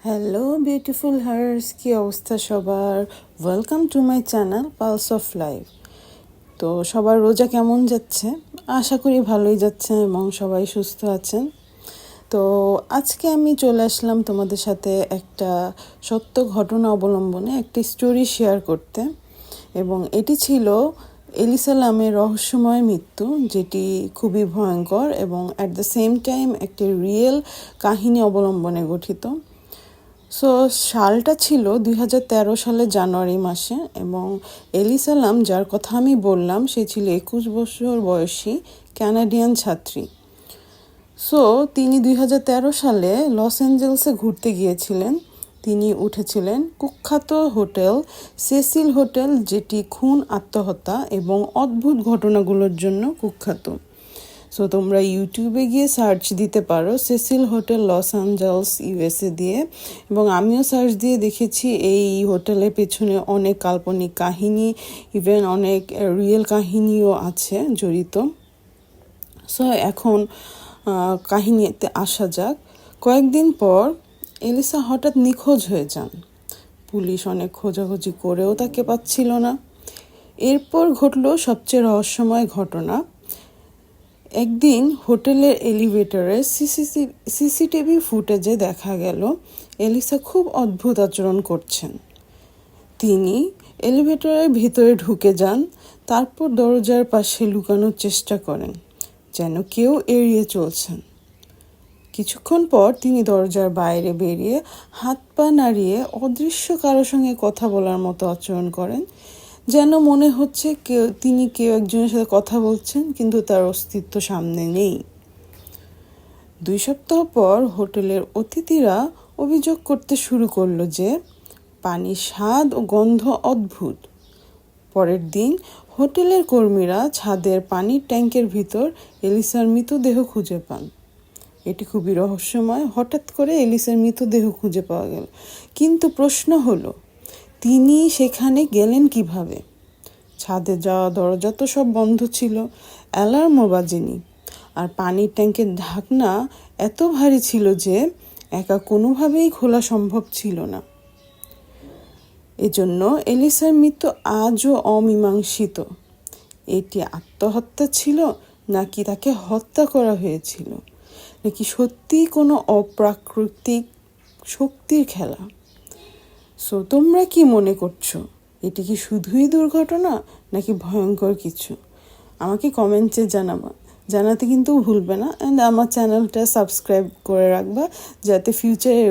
Hello beautiful hertz, কি অবস্থা সবার? Welcome to my channel pulse of life. তো সবার রোজা কেমন যাচ্ছে? আশা করি ভালোই যাচ্ছে এবং সবাই সুস্থ আছেন। তো আজকে আমি চলে আসলাম তোমাদের সাথে একটা সত্য ঘটনা অবলম্বনে একটি স্টোরি শেয়ার করতে, এবং এটি ছিল এলিসা লামের রহস্যময় মৃত্যু, যেটি খুবই ভয়ঙ্কর এবং অ্যাট দ্য সেম টাইম একটি রিয়েল কাহিনী অবলম্বনে গঠিত। সালটা ছিল 2013 সালের জানুয়ারি মাসে, এবং এলিসা লাম, যার কথা আমি বললাম, সে ছিল 21 বছর বয়সী কানাডিয়ান ছাত্রী। তিনি 2013 সালে লস অ্যাঞ্জেলসে ঘুরতে গিয়েছিলেন। তিনি উঠেছিলেন কুখ্যাত হোটেল সেসিল হোটেল, যেটি খুন, আত্মহত্যা এবং অদ্ভুত ঘটনাগুলোর জন্য কুখ্যাত। তোমরা ইউটিউবে গিয়ে সার্চ দিতে পারো Cecil hotel Los Angeles USA দিয়ে, এবং আমিও সার্চ দিয়ে দেখেছি এই হোটেলের পেছনে অনেক কাল্পনিক কাহিনী, ইভেন অনেক রিয়েল কাহিনীও আছে জড়িত। এখন কাহিনীতে আসা যাক। কয়েকদিন পর এলিসা হঠাৎ নিখোঁজ হয়ে যান। পুলিশ অনেক খোঁজাখুঁজি করেও তাকে পাচ্ছিল না। এরপর ঘটল সবচেয়ে রহস্যময় ঘটনা। একদিন হোটেলের এলিভেটরে সিসিটিভি ফুটেজে দেখা গেল এলিসা খুব অদ্ভুত আচরণ করছেন। তিনি এলিভেটরের ভিতরে ঢুকে যান, তারপর দরজার পাশে লুকানোর চেষ্টা করেন, যেন কেউ এড়িয়ে চলছেন। কিছুক্ষণ পর তিনি দরজার বাইরে বেরিয়ে হাত পা নাড়িয়ে অদৃশ্য কারোর সঙ্গে কথা বলার মতো আচরণ করেন, যেন মনে হচ্ছে তিনি কেউ একজনের সাথে কথা বলছেন, কিন্তু তার অস্তিত্ব সামনে নেই। 2 সপ্তাহ পর হোটেলের অতিথিরা অভিযোগ করতে শুরু করলো যে পানির স্বাদ ও গন্ধ অদ্ভুত। পরের দিন হোটেলের কর্মীরা ছাদের পানির ট্যাঙ্কের ভিতর এলিসার মৃতদেহ খুঁজে পান। এটি খুবই রহস্যময়। হঠাৎ করে এলিসার মৃতদেহ খুঁজে পাওয়া গেল, কিন্তু প্রশ্ন হলো, তিনি সেখানে গেলেন কিভাবে? ছাদে যাওয়া দরজা তো সব বন্ধ ছিল, অ্যালার্মও বাজেনি, আর পানির ট্যাঙ্কের ঢাকনা এত ভারী ছিল যে একা কোনোভাবেই খোলা সম্ভব ছিল না। এজন্য এলিসার মৃত্যু আজও অমীমাংসিত। এটি আত্মহত্যা ছিল, নাকি তাকে হত্যা করা হয়েছিল, নাকি সত্যিই কোনো অপ্রাকৃতিক শক্তির খেলা? তোমরা কি মনে করছো? এটি কি শুধুই দুর্ঘটনা, নাকি ভয়ঙ্কর কিছু? আমাকে কমেন্টে জানাতে কিন্তু ভুলবে না, অ্যান্ড আমার চ্যানেলটা সাবস্ক্রাইব করে রাখবা, যাতে ফিউচারে